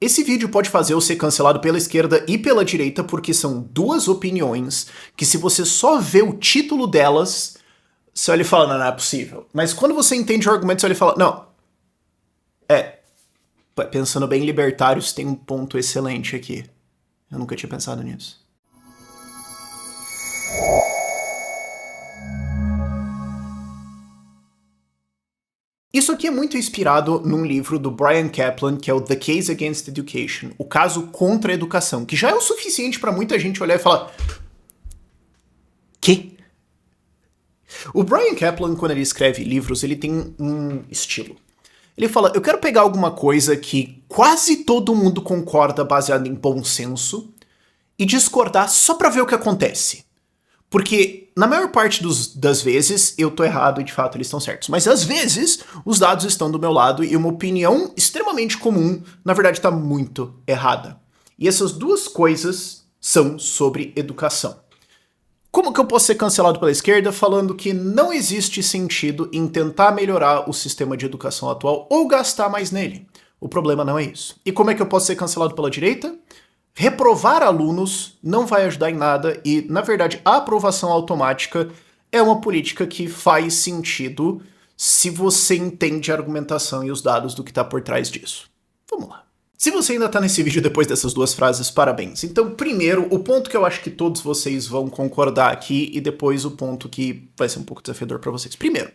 Esse vídeo pode fazer eu ser cancelado pela esquerda e pela direita porque são duas opiniões que, se você só vê o título delas, você olha e fala, não, não é possível. Mas quando você entende o argumento, você olha e fala, não, pensando bem, libertários tem um ponto excelente aqui. Eu nunca tinha pensado nisso. Isso aqui é muito inspirado num livro do Bryan Caplan, que é o The Case Against Education, o caso contra a educação, que já é o suficiente para muita gente olhar e falar, quê? O Bryan Caplan, quando ele escreve livros, ele tem um estilo. Ele fala, eu quero pegar alguma coisa que quase todo mundo concorda baseado em bom senso e discordar só pra ver o que acontece. Porque, na maior parte das vezes, eu tô errado e de fato eles estão certos. Mas às vezes, os dados estão do meu lado e uma opinião extremamente comum, na verdade, tá muito errada. E essas duas coisas são sobre educação. Como que eu posso ser cancelado pela esquerda falando que não existe sentido em tentar melhorar o sistema de educação atual ou gastar mais nele? O problema não é isso. E como é que eu posso ser cancelado pela direita? Reprovar alunos não vai ajudar em nada e, na verdade, a aprovação automática é uma política que faz sentido se você entende a argumentação e os dados do que está por trás disso. Vamos lá. Se você ainda tá nesse vídeo depois dessas duas frases, parabéns. Então, primeiro, o ponto que eu acho que todos vocês vão concordar aqui e depois o ponto que vai ser um pouco desafiador para vocês. Primeiro,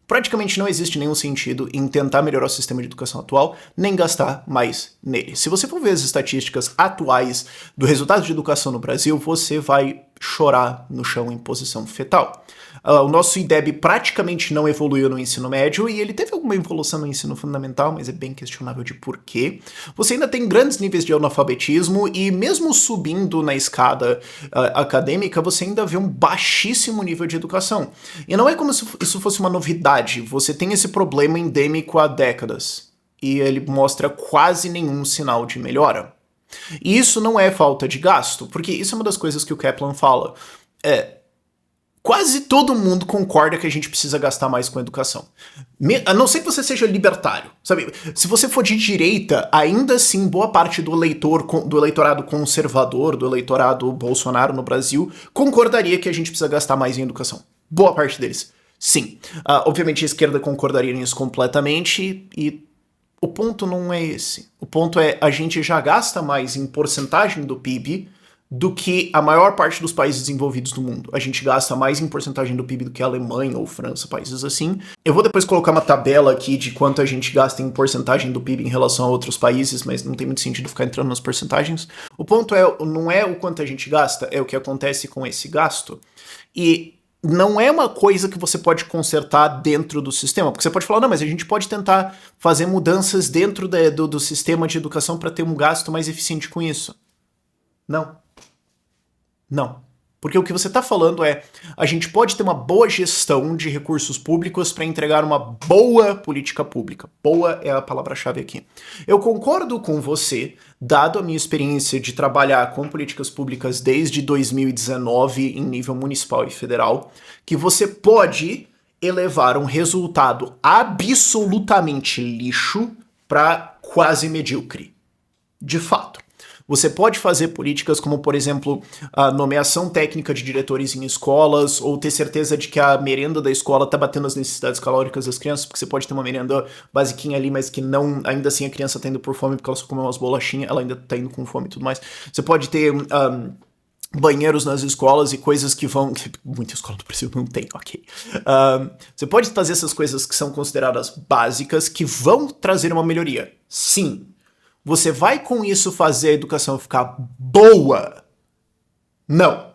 praticamente não existe nenhum sentido em tentar melhorar o sistema de educação atual, nem gastar mais nele. Se você for ver as estatísticas atuais do resultado de educação no Brasil, você vai chorar no chão em posição fetal. O nosso IDEB praticamente não evoluiu no ensino médio e ele teve alguma evolução no ensino fundamental, mas é bem questionável de porquê. Você ainda tem grandes níveis de analfabetismo e mesmo subindo na escada acadêmica, você ainda vê um baixíssimo nível de educação. E não é como se isso fosse uma novidade, você tem esse problema endêmico há décadas e ele mostra quase nenhum sinal de melhora. E isso não é falta de gasto, porque isso é uma das coisas que o Caplan fala. Quase todo mundo concorda que a gente precisa gastar mais com educação. A não ser que você seja libertário, sabe? Se você for de direita, ainda assim, boa parte do eleitorado conservador, do eleitorado Bolsonaro no Brasil, concordaria que a gente precisa gastar mais em educação. Boa parte deles. Sim. Obviamente a esquerda concordaria nisso completamente e o ponto não é esse. O ponto é a gente já gasta mais em porcentagem do PIB do que a maior parte dos países desenvolvidos do mundo. A gente gasta mais em porcentagem do PIB do que a Alemanha ou França, países assim. Eu vou depois colocar uma tabela aqui de quanto a gente gasta em porcentagem do PIB em relação a outros países, mas não tem muito sentido ficar entrando nas porcentagens. O ponto não é o quanto a gente gasta, é o que acontece com esse gasto. E não é uma coisa que você pode consertar dentro do sistema, porque você pode falar, não, mas a gente pode tentar fazer mudanças dentro do sistema de educação para ter um gasto mais eficiente com isso. Não. Não. Porque o que você está falando é, a gente pode ter uma boa gestão de recursos públicos para entregar uma boa política pública. Boa é a palavra-chave aqui. Eu concordo com você, dado a minha experiência de trabalhar com políticas públicas desde 2019 em nível municipal e federal, que você pode elevar um resultado absolutamente lixo para quase medíocre. De fato. Você pode fazer políticas como, por exemplo, a nomeação técnica de diretores em escolas, ou ter certeza de que a merenda da escola está batendo as necessidades calóricas das crianças, porque você pode ter uma merenda basiquinha ali, mas que não, ainda assim a criança está indo por fome porque ela só comeu umas bolachinhas, ela ainda está indo com fome e tudo mais. Você pode ter banheiros nas escolas e coisas que vão... Muita escola do Brasil não tem, ok. Você pode fazer essas coisas que são consideradas básicas, que vão trazer uma melhoria. Sim. Você vai com isso fazer a educação ficar boa? Não.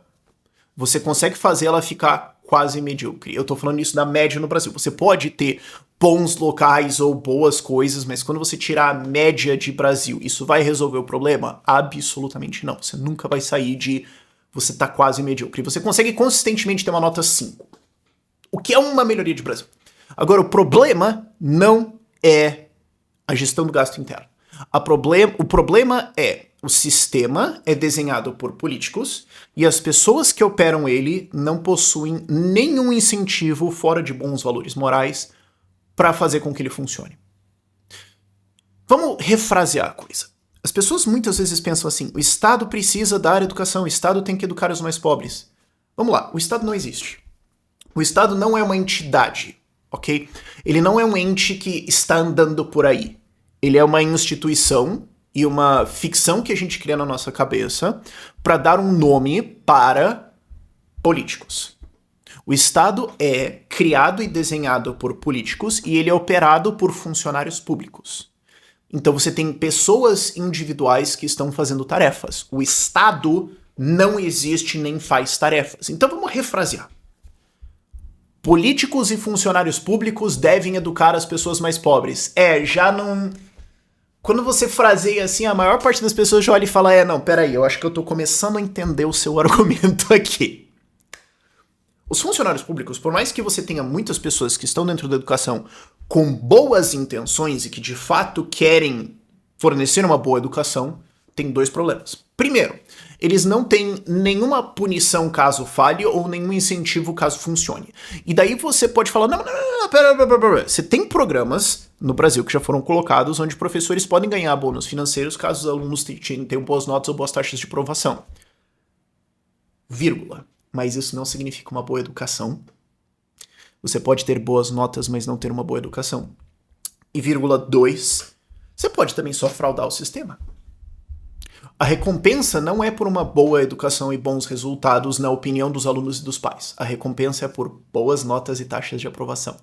Você consegue fazer ela ficar quase medíocre. Eu tô falando isso da média no Brasil. Você pode ter bons locais ou boas coisas, mas quando você tirar a média de Brasil, isso vai resolver o problema? Absolutamente não. Você nunca vai sair de você tá quase medíocre. Você consegue consistentemente ter uma nota 5. O que é uma melhoria de Brasil. Agora, o problema não é a gestão do gasto interno. O problema é o sistema é desenhado por políticos e as pessoas que operam ele não possuem nenhum incentivo fora de bons valores morais para fazer com que ele funcione. Vamos refrasear a coisa. As pessoas muitas vezes pensam assim, o Estado precisa dar educação, o Estado tem que educar os mais pobres. Vamos lá, o Estado não existe. O Estado não é uma entidade, ok? Ele não é um ente que está andando por aí. Ele é uma instituição e uma ficção que a gente cria na nossa cabeça para dar um nome para políticos. O Estado é criado e desenhado por políticos e ele é operado por funcionários públicos. Então você tem pessoas individuais que estão fazendo tarefas. O Estado não existe nem faz tarefas. Então vamos refrasear. Políticos e funcionários públicos devem educar as pessoas mais pobres. Já não... Quando você fraseia assim, a maior parte das pessoas já olha e fala, não, peraí, eu acho que eu tô começando a entender o seu argumento aqui. Os funcionários públicos, por mais que você tenha muitas pessoas que estão dentro da educação com boas intenções e que de fato querem fornecer uma boa educação, tem dois problemas. Primeiro, eles não têm nenhuma punição caso falhe ou nenhum incentivo caso funcione. E daí você pode falar, não, pera. Você tem programas no Brasil que já foram colocados onde professores podem ganhar bônus financeiros caso os alunos tenham boas notas ou boas taxas de aprovação. Vírgula. Mas isso não significa uma boa educação. Você pode ter boas notas, mas não ter uma boa educação. E vírgula 2, você pode também só fraudar o sistema. A recompensa não é por uma boa educação e bons resultados na opinião dos alunos e dos pais. A recompensa é por boas notas e taxas de aprovação.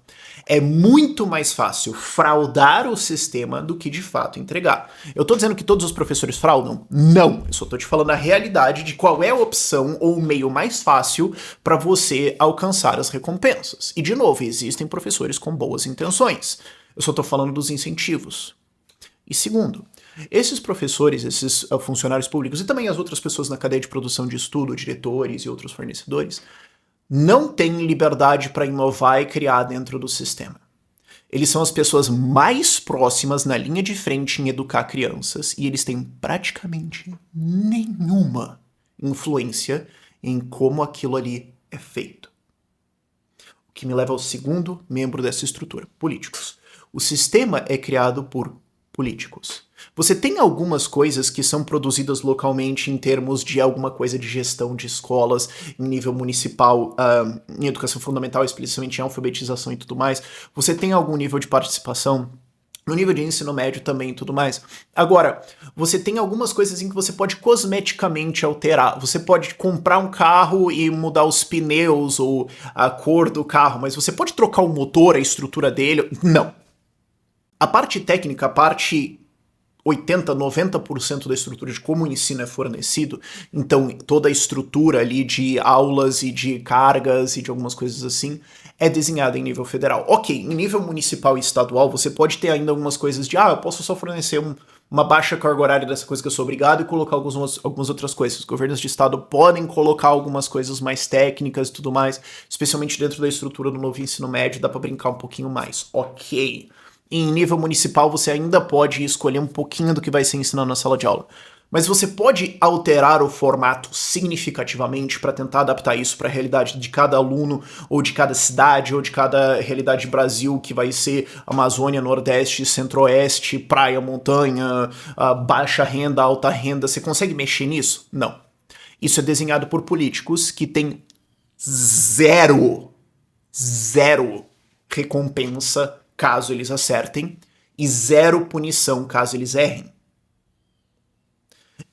É muito mais fácil fraudar o sistema do que de fato entregar. Eu tô dizendo que todos os professores fraudam? Não. Eu só tô te falando a realidade de qual é a opção ou o meio mais fácil para você alcançar as recompensas. E de novo, existem professores com boas intenções. Eu só tô falando dos incentivos. E segundo, esses professores, esses funcionários públicos e também as outras pessoas na cadeia de produção de estudo, diretores e outros fornecedores, não têm liberdade para inovar e criar dentro do sistema. Eles são as pessoas mais próximas na linha de frente em educar crianças e eles têm praticamente nenhuma influência em como aquilo ali é feito. O que me leva ao segundo membro dessa estrutura, políticos. O sistema é criado por políticos. Você tem algumas coisas que são produzidas localmente em termos de alguma coisa de gestão de escolas em nível municipal, em educação fundamental, especialmente em alfabetização e tudo mais. Você tem algum nível de participação no nível de ensino médio também e tudo mais. Agora, você tem algumas coisas em que você pode cosmeticamente alterar. Você pode comprar um carro e mudar os pneus ou a cor do carro, mas você pode trocar o motor, a estrutura dele? Não. A parte técnica, a parte 80%, 90% da estrutura de como o ensino é fornecido, então toda a estrutura ali de aulas e de cargas e de algumas coisas assim, é desenhada em nível federal. Ok, em nível municipal e estadual, você pode ter ainda algumas coisas de, eu posso só fornecer uma baixa carga horária dessa coisa que eu sou obrigado e colocar algumas outras coisas. Os governos de estado podem colocar algumas coisas mais técnicas e tudo mais, especialmente dentro da estrutura do novo ensino médio, dá pra brincar um pouquinho mais. Ok. Em nível municipal, você ainda pode escolher um pouquinho do que vai ser ensinado na sala de aula. Mas você pode alterar o formato significativamente para tentar adaptar isso para a realidade de cada aluno, ou de cada cidade, ou de cada realidade do Brasil, que vai ser Amazônia, Nordeste, Centro-Oeste, praia, montanha, baixa renda, alta renda. Você consegue mexer nisso? Não. Isso é desenhado por políticos que têm zero recompensa caso eles acertem, e zero punição caso eles errem.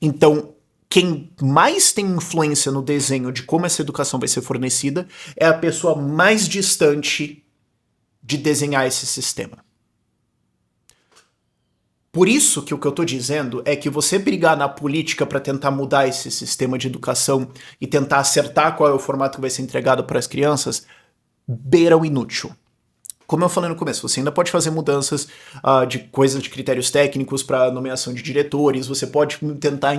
Então, quem mais tem influência no desenho de como essa educação vai ser fornecida é a pessoa mais distante de desenhar esse sistema. Por isso que o que eu tô dizendo é que você brigar na política para tentar mudar esse sistema de educação e tentar acertar qual é o formato que vai ser entregado para as crianças, beira o inútil. Como eu falei no começo, você ainda pode fazer mudanças de coisas, de critérios técnicos para nomeação de diretores, você pode tentar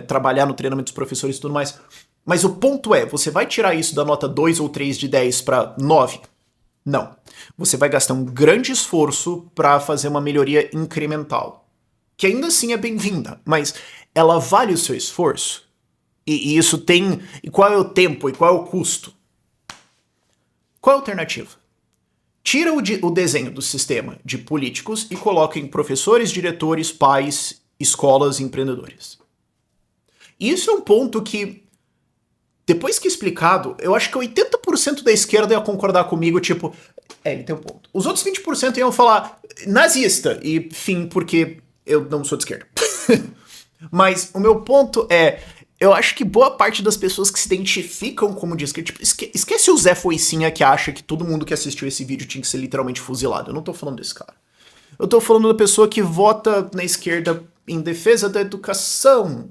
trabalhar no treinamento dos professores e tudo mais, mas o ponto é, você vai tirar isso da nota 2 ou 3 de 10 para 9? Não. Você vai gastar um grande esforço para fazer uma melhoria incremental, que ainda assim é bem-vinda, mas ela vale o seu esforço? E isso tem... E qual é o tempo? E qual é o custo? Qual é a alternativa? Tira o desenho do sistema de políticos e coloca em professores, diretores, pais escolas e empreendedores. E isso é um ponto que, depois que explicado, eu acho que 80% da esquerda ia concordar comigo, tipo, ele tem um ponto. Os outros 20% iam falar nazista, e fim, porque eu não sou de esquerda. Mas o meu ponto é, eu acho que boa parte das pessoas que se identificam como de esquerda, tipo, esquece o Zé Foicinha que acha que todo mundo que assistiu esse vídeo tinha que ser literalmente fuzilado. Eu não tô falando desse cara. Eu tô falando da pessoa que vota na esquerda em defesa da educação.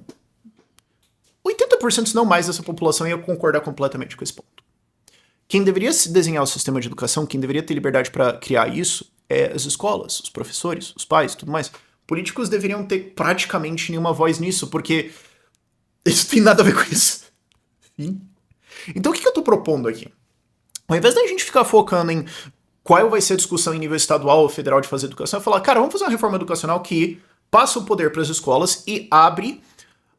80%, se não mais, dessa população ia concordar completamente com esse ponto. Quem deveria se desenhar o sistema de educação, quem deveria ter liberdade para criar isso, é as escolas, os professores, os pais, tudo mais. Políticos deveriam ter praticamente nenhuma voz nisso, porque isso tem nada a ver com isso. Sim. Então o que eu tô propondo aqui? Ao invés da gente ficar focando em qual vai ser a discussão em nível estadual ou federal de fazer educação, é falar, cara, vamos fazer uma reforma educacional que passa o poder para as escolas e abre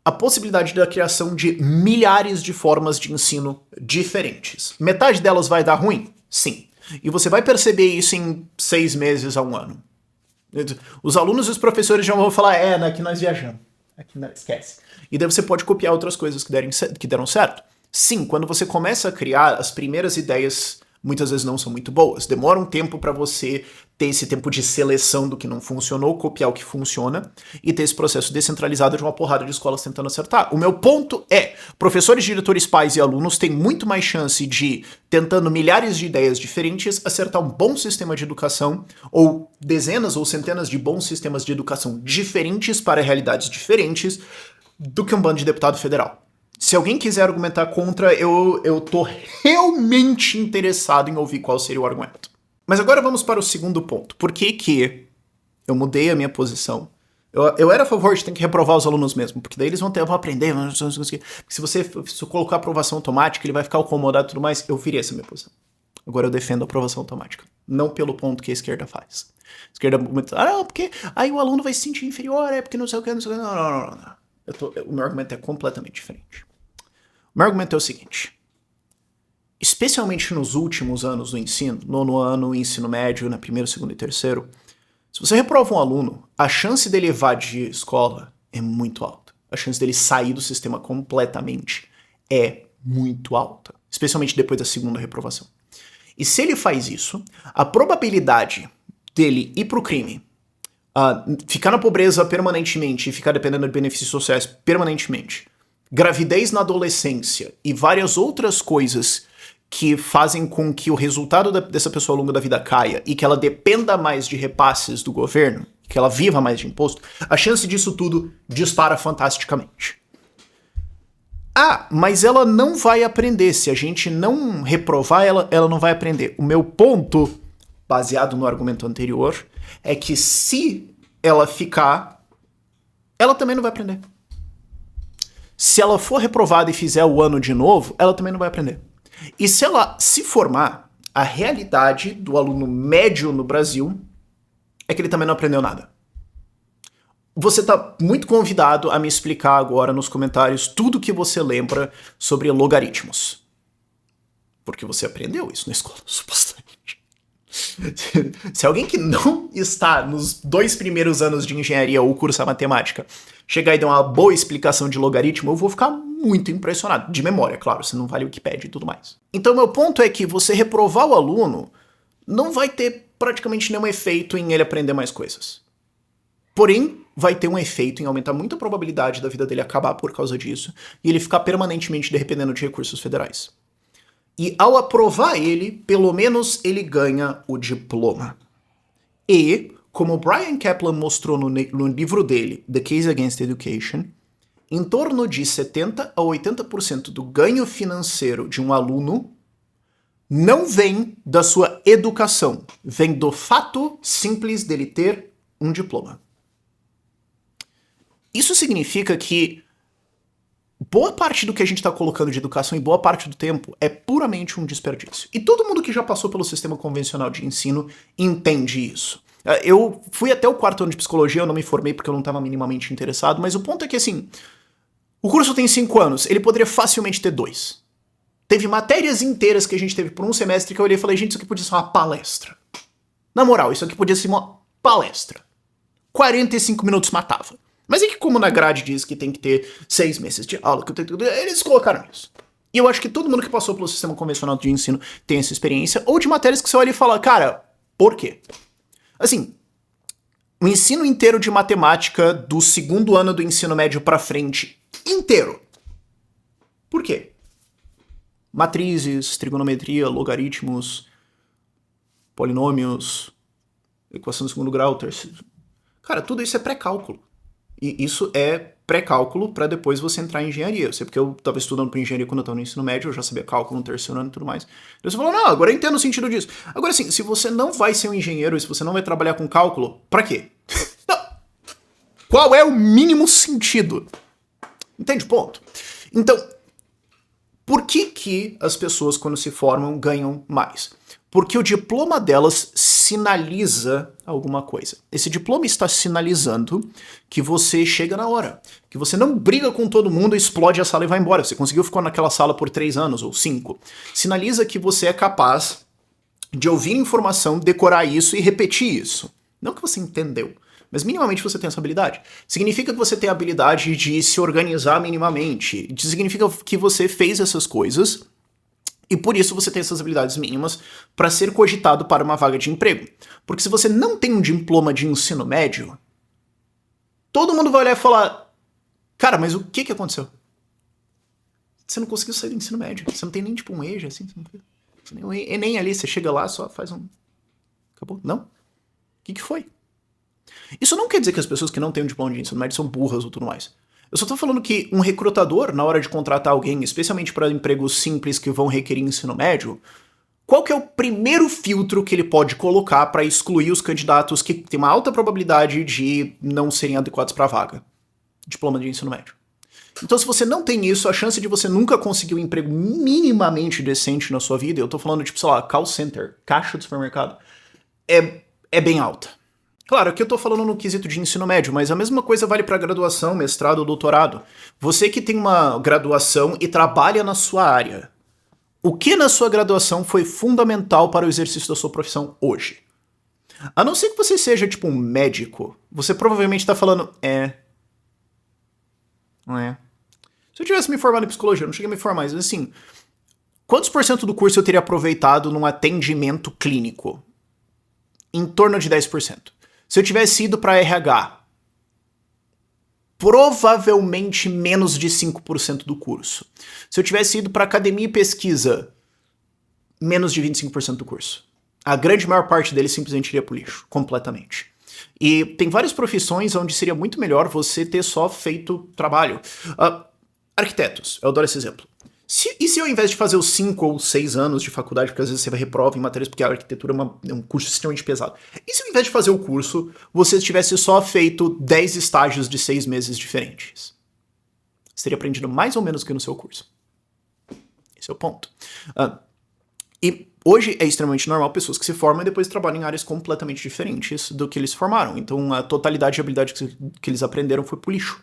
a possibilidade da criação de milhares de formas de ensino diferentes. Metade delas vai dar ruim? Sim. E você vai perceber isso em 6 meses a 1 ano. Os alunos e os professores já vão falar, aqui nós viajamos. Aqui não, esquece. E daí você pode copiar outras coisas que deram certo. Sim, quando você começa a criar, as primeiras ideias muitas vezes não são muito boas. Demora um tempo para você ter esse tempo de seleção do que não funcionou, copiar o que funciona e ter esse processo descentralizado de uma porrada de escolas tentando acertar. O meu ponto é, professores, diretores, pais e alunos têm muito mais chance de, tentando milhares de ideias diferentes, acertar um bom sistema de educação ou dezenas ou centenas de bons sistemas de educação diferentes para realidades diferentes do que um bando de deputado federal. Se alguém quiser argumentar contra, eu tô realmente interessado em ouvir qual seria o argumento. Mas agora vamos para o segundo ponto. Por que que eu mudei a minha posição? Eu era a favor de ter que reprovar os alunos mesmo, porque daí eles vão aprender, porque se você colocar aprovação automática, ele vai ficar acomodado e tudo mais. Eu virei essa minha posição. Agora eu defendo a aprovação automática. Não pelo ponto que a esquerda faz. A esquerda porque aí o aluno vai se sentir inferior, porque não sei o que, não sei o que. Não. O meu argumento é completamente diferente. O meu argumento é o seguinte. Especialmente nos últimos anos do ensino, nono ano, ensino médio, na primeiro, segundo e terceiro, se você reprova um aluno, a chance dele evar de escola é muito alta. A chance dele sair do sistema completamente é muito alta. Especialmente depois da segunda reprovação. E se ele faz isso, a probabilidade dele ir pro crime, ficar na pobreza permanentemente e ficar dependendo de benefícios sociais permanentemente, gravidez na adolescência e várias outras coisas que fazem com que o resultado dessa pessoa ao longo da vida caia e que ela dependa mais de repasses do governo, que ela viva mais de imposto, a chance disso tudo dispara fantasticamente. Mas ela não vai aprender. Se a gente não reprovar, ela não vai aprender. O meu ponto, baseado no argumento anterior, é que se ela ficar, ela também não vai aprender. Se ela for reprovada e fizer o ano de novo, ela também não vai aprender. E se ela se formar, a realidade do aluno médio no Brasil é que ele também não aprendeu nada. Você está muito convidado a me explicar agora nos comentários tudo que você lembra sobre logaritmos. Porque você aprendeu isso na escola, supostamente. Se alguém que não está nos 2 primeiros anos de engenharia ou curso matemática chegar e dar uma boa explicação de logaritmo, eu vou ficar muito impressionado. De memória, claro, se não vale Wikipedia e tudo mais. Então, meu ponto é que você reprovar o aluno não vai ter praticamente nenhum efeito em ele aprender mais coisas. Porém, vai ter um efeito em aumentar muito a probabilidade da vida dele acabar por causa disso e ele ficar permanentemente dependendo de recursos federais. E ao aprovar ele, pelo menos ele ganha o diploma. E, como Brian Kaplan mostrou no livro dele, The Case Against Education, em torno de 70% a 80% do ganho financeiro de um aluno não vem da sua educação, vem do fato simples dele ter um diploma. Isso significa que boa parte do que a gente está colocando de educação e boa parte do tempo é puramente um desperdício. E todo mundo que já passou pelo sistema convencional de ensino entende isso. Eu fui até o 4º ano de psicologia, eu não me formei porque eu não estava minimamente interessado, mas o ponto é que, assim, o curso tem 5 anos, ele poderia facilmente ter 2. Teve matérias inteiras que a gente teve por um semestre que eu olhei e falei, gente, isso aqui podia ser uma palestra. Na moral, isso aqui podia ser uma palestra. 45 minutos matava. Mas é que como na grade diz que tem que ter 6 meses de aula, eles colocaram isso. E eu acho que todo mundo que passou pelo sistema convencional de ensino tem essa experiência, ou de matérias que você olha e fala, cara, por quê? Assim, o ensino inteiro de matemática do segundo ano do ensino médio pra frente, inteiro. Por quê? Matrizes, trigonometria, logaritmos, polinômios, equação de segundo grau, terceiro. Cara, tudo isso é pré-cálculo. E isso é pré-cálculo para depois você entrar em engenharia. Eu sei porque eu estava estudando para engenharia quando eu estava no ensino médio, eu já sabia cálculo no terceiro ano e tudo mais. Então você falou, não, agora eu entendo o sentido disso. Agora sim, se você não vai ser um engenheiro e se você não vai trabalhar com cálculo, para quê? Não. Qual é o mínimo sentido? Entende? Ponto. Então, por que as pessoas quando se formam ganham mais? Porque o diploma delas sinaliza alguma coisa. Esse diploma está sinalizando que você chega na hora, que você não briga com todo mundo, explode a sala e vai embora. Você conseguiu ficar naquela sala por 3 anos ou 5. Sinaliza que você é capaz de ouvir informação, decorar isso e repetir isso. Não que você entendeu, mas minimamente você tem essa habilidade. Significa que você tem a habilidade de se organizar minimamente. Significa que você fez essas coisas e por isso você tem essas habilidades mínimas para ser cogitado para uma vaga de emprego. Porque se você não tem um diploma de ensino médio, todo mundo vai olhar e falar, cara, mas o que aconteceu? Você não conseguiu sair do ensino médio. Você não tem nem tipo um EJA, assim. Você não tem nem ali, você chega lá, só faz um... Acabou? Não. O que foi? Isso não quer dizer que as pessoas que não têm um diploma de ensino médio são burras ou tudo mais. Eu só tô falando que um recrutador, na hora de contratar alguém, especialmente para empregos simples que vão requerer ensino médio, qual que é o primeiro filtro que ele pode colocar para excluir os candidatos que têm uma alta probabilidade de não serem adequados para a vaga? Diploma de ensino médio. Então, se você não tem isso, a chance de você nunca conseguir um emprego minimamente decente na sua vida, eu tô falando, tipo, sei lá, call center, caixa de supermercado, é bem alta. Claro, aqui eu tô falando no quesito de ensino médio, mas a mesma coisa vale para graduação, mestrado ou doutorado. Você que tem uma graduação e trabalha na sua área, o que na sua graduação foi fundamental para o exercício da sua profissão hoje? A não ser que você seja, tipo, um médico, você provavelmente tá falando, não é. Se eu tivesse me formado em psicologia, eu não cheguei a me formar, mas assim, quantos por cento do curso eu teria aproveitado num atendimento clínico? Em torno de 10%. Se eu tivesse ido para RH, provavelmente menos de 5% do curso. Se eu tivesse ido para academia e pesquisa, menos de 25% do curso. A grande maior parte deles simplesmente iria pro lixo, completamente. E tem várias profissões onde seria muito melhor você ter só feito trabalho. Arquitetos, eu adoro esse exemplo. E se ao invés de fazer os 5 ou 6 anos de faculdade, porque às vezes você vai reprova em matérias porque a arquitetura é um curso extremamente pesado. E se ao invés de fazer o curso, você tivesse só feito 10 estágios de 6 meses diferentes? Você teria aprendido mais ou menos que no seu curso. Esse é o ponto. E hoje é extremamente normal pessoas que se formam e depois trabalham em áreas completamente diferentes do que eles formaram. Então a totalidade de habilidade que eles aprenderam foi pro lixo.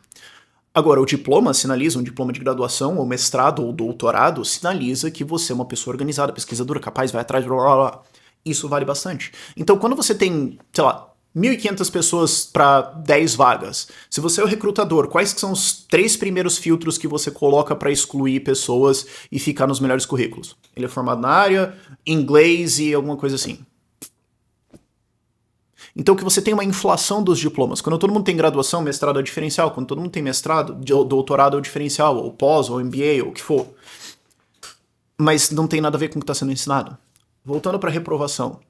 Agora, o diploma sinaliza, um diploma de graduação, ou mestrado, ou doutorado, sinaliza que você é uma pessoa organizada, pesquisadora, capaz, vai atrás, blá, blá, blá. Isso vale bastante. Então, quando você tem, sei lá, 1.500 pessoas para 10 vagas, se você é o recrutador, quais que são os 3 primeiros filtros que você coloca para excluir pessoas e ficar nos melhores currículos? Ele é formado na área, inglês e alguma coisa assim. Então que você tem uma inflação dos diplomas. Quando todo mundo tem graduação, mestrado é o diferencial. Quando todo mundo tem mestrado, doutorado é o diferencial, ou pós, ou MBA, ou o que for. Mas não tem nada a ver com o que está sendo ensinado. Voltando para a reprovação.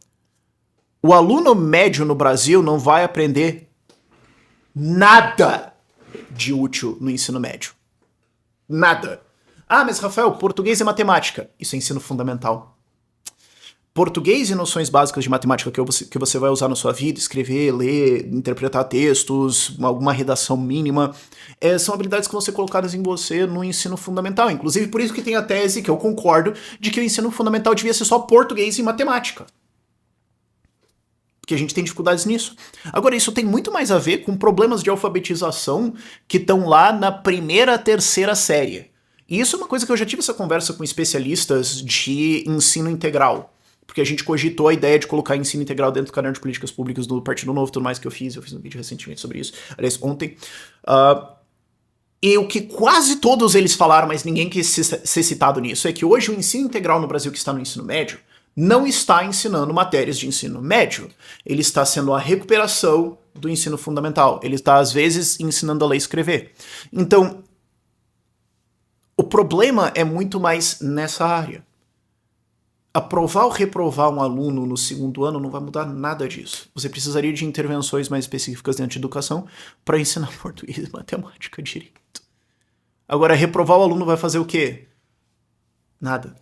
O aluno médio no Brasil não vai aprender nada de útil no ensino médio. Nada. Ah, mas Rafael, português e matemática. Isso é ensino fundamental. Português e noções básicas de matemática que você vai usar na sua vida, escrever, ler, interpretar textos, alguma redação mínima, são habilidades que vão ser colocadas em você no ensino fundamental. Inclusive, por isso que tem a tese, que eu concordo, de que o ensino fundamental devia ser só português e matemática. Porque a gente tem dificuldades nisso. Agora, isso tem muito mais a ver com problemas de alfabetização que estão lá na primeira, terceira série. E isso é uma coisa que eu já tive essa conversa com especialistas de ensino integral. porque a gente cogitou a ideia de colocar ensino integral dentro do caderno de políticas públicas do Partido Novo, tudo mais que eu fiz um vídeo recentemente sobre isso, aliás, ontem. E o que quase todos eles falaram, mas ninguém quis ser citado nisso, é que hoje o ensino integral no Brasil que está no ensino médio não está ensinando matérias de ensino médio. Ele está sendo a recuperação do ensino fundamental. Ele está, às vezes, ensinando a ler e escrever. Então, o problema é muito mais nessa área. Aprovar ou reprovar um aluno no segundo ano não vai mudar nada disso. Você precisaria de intervenções mais específicas dentro de educação para ensinar português, matemática, direito. Agora, reprovar o aluno vai fazer o quê? Nada.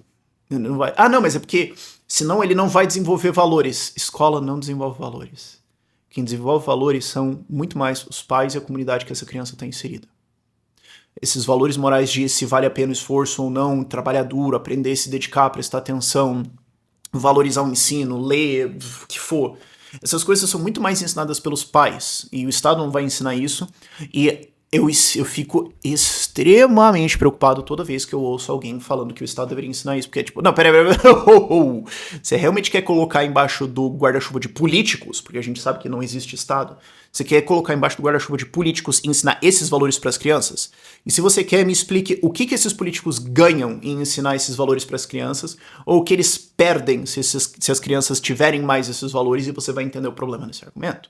Não vai. Ah, não, mas é porque senão ele não vai desenvolver valores. Escola não desenvolve valores. Quem desenvolve valores são muito mais os pais e a comunidade que essa criança está inserida. Esses valores morais de se vale a pena o esforço ou não, trabalhar duro, aprender, se dedicar, prestar atenção, valorizar o ensino, ler, o que for. Essas coisas são muito mais ensinadas pelos pais, e o Estado não vai ensinar isso, e eu fico extremamente preocupado toda vez que eu ouço alguém falando que o Estado deveria ensinar isso, porque é tipo, não, peraí, você realmente quer colocar embaixo do guarda-chuva de políticos, porque a gente sabe que não existe Estado, você quer colocar embaixo do guarda-chuva de políticos e ensinar esses valores para as crianças? E se você quer, me explique o que esses políticos ganham em ensinar esses valores para as crianças, ou o que eles perdem se as crianças tiverem mais esses valores, e você vai entender o problema nesse argumento.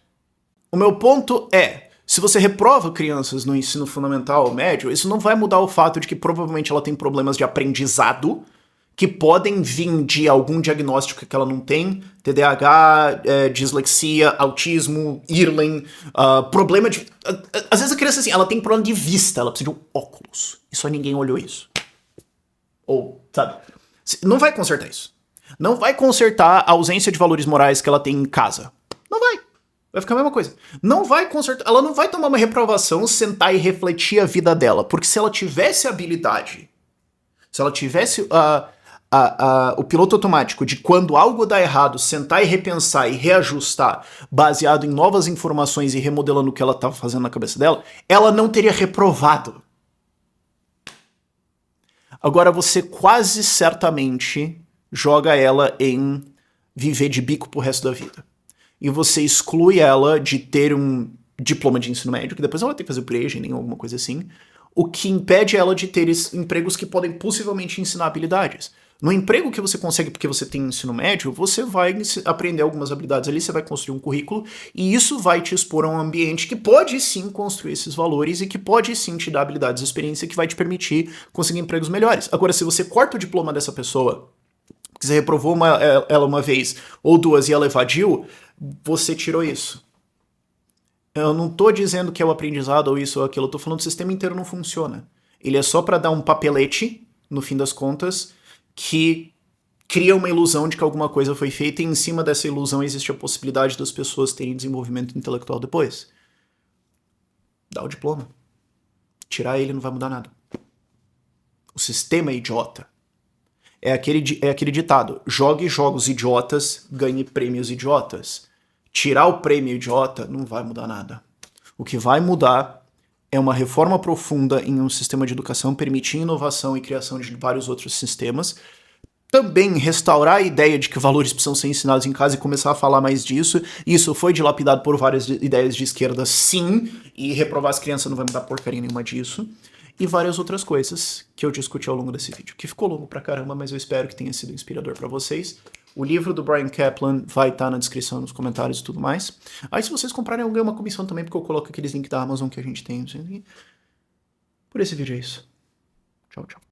O meu ponto é, se você reprova crianças no ensino fundamental ou médio, isso não vai mudar o fato de que provavelmente ela tem problemas de aprendizado que podem vir de algum diagnóstico que ela não tem, TDAH, dislexia, autismo, Irlen, problema de... Às vezes a criança, assim, ela tem problema de vista, ela precisa de um óculos, e só ninguém olhou isso. Ou, sabe? Não vai consertar isso. Não vai consertar a ausência de valores morais que ela tem em casa. Não vai. Vai ficar a mesma coisa. Não vai consertar. Ela não vai tomar uma reprovação, sentar e refletir a vida dela. Porque se ela tivesse habilidade, se ela tivesse o piloto automático de quando algo dá errado, sentar e repensar e reajustar, baseado em novas informações e remodelando o que ela estava fazendo na cabeça dela, ela não teria reprovado. Agora você quase certamente joga ela em viver de bico pro resto da vida. E você exclui ela de ter um diploma de ensino médio, que depois ela tem que fazer o pre-ENEM ou alguma coisa assim, o que impede ela de ter empregos que podem possivelmente ensinar habilidades. No emprego que você consegue porque você tem ensino médio, você vai aprender algumas habilidades ali, você vai construir um currículo, e isso vai te expor a um ambiente que pode sim construir esses valores e que pode sim te dar habilidades e experiência que vai te permitir conseguir empregos melhores. Agora, se você corta o diploma dessa pessoa, que você reprovou ela uma vez ou duas e ela evadiu, você tirou isso. Eu não tô dizendo que é o aprendizado ou isso ou aquilo, eu tô falando que o sistema inteiro não funciona. Ele é só para dar um papelete, no fim das contas, que cria uma ilusão de que alguma coisa foi feita, e em cima dessa ilusão existe a possibilidade das pessoas terem desenvolvimento intelectual depois. Dá o diploma. Tirar ele não vai mudar nada. O sistema é idiota. É aquele ditado, jogue jogos idiotas, ganhe prêmios idiotas. Tirar o prêmio idiota não vai mudar nada. O que vai mudar é uma reforma profunda em um sistema de educação, permitir inovação e criação de vários outros sistemas. Também restaurar a ideia de que valores precisam ser ensinados em casa e começar a falar mais disso. Isso foi dilapidado por várias ideias de esquerda, sim, e reprovar as crianças não vai mudar porcaria nenhuma disso. E várias outras coisas que eu discuti ao longo desse vídeo, que ficou longo pra caramba, mas eu espero que tenha sido inspirador pra vocês. O livro do Bryan Caplan vai estar na descrição, nos comentários e tudo mais. Aí se vocês comprarem, eu ganho uma comissão também, porque eu coloco aqueles links da Amazon que a gente tem. Por esse vídeo é isso. Tchau, tchau.